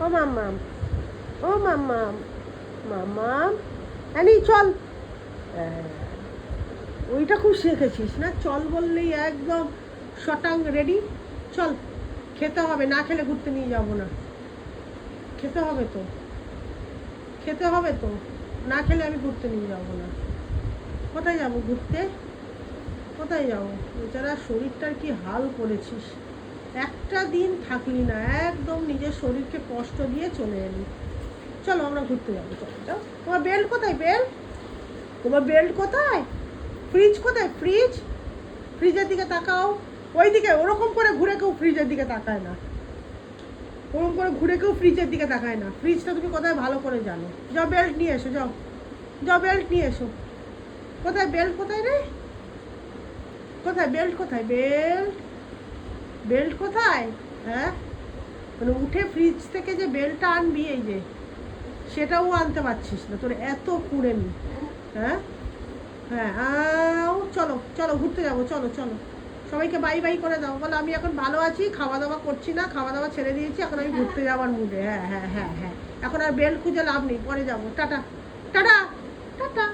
ও মাম্মাম, ও মাম্মাম, মাম্মাম, অ্যানি চল। ওইটা খুব শিখেছিস না, চল বললেই একদম শটাং রেডি। চল, খেতে হবে, না খেলে ঘুরতে নিয়ে যাবো না। খেতে হবে তো, খেতে হবে তো, না খেলে আমি ঘুরতে নিয়ে যাবো না। কোথায় যাবো ঘুরতে? কোথায় যাবো? বেচারা শরীরটার কি হাল করেছিস, একটা দিন থাকলি না, একদম নিজের শরীরকে কষ্ট দিয়ে চলে এলি। চলো আমরা ঘুরতে যাবো, চলো যাও। তোমার বেল্ট কোথায়? বেল্ট, তোমার বেল্ট কোথায়? ফ্রিজ কোথায়? ফ্রিজ, ফ্রিজের দিকে তাকাও। ওই দিকে ওরকম করে ঘুরে কেউ ফ্রিজের দিকে তাকায় না, ওরকম করে ঘুরে কেউ ফ্রিজের দিকে তাকায় না। ফ্রিজটা তুমি কোথায় ভালো করে জানো। যাও বেল্ট নিয়ে এসো, যাও যাও বেল্ট নিয়ে এসো। কোথায় বেল্ট? কোথায় রে? কোথায় বেল্ট? কোথায় বেল্ট? বেল্ট কোথায়? হ্যাঁ, মানে উঠে ফ্রিজ থেকে যে বেল্টটা আনবি, এই যে সেটাও আনতে পারছিস না, তোর এত কুড়েমি। হ্যাঁ হ্যাঁ, চলো চলো ঘুরতে যাবো, চলো চলো। সবাইকে বাই বাই করে দাও, বলো আমি এখন ভালো আছি, খাওয়া দাওয়া করছি না, খাওয়া দাওয়া ছেড়ে দিয়েছি, এখন আমি ঘুরতে যাওয়ার মুডে। হ্যাঁ হ্যাঁ হ্যাঁ হ্যাঁ, এখন আর বেল্ট খুঁজে লাভ নেই, পরে যাবো। Tata tata tata.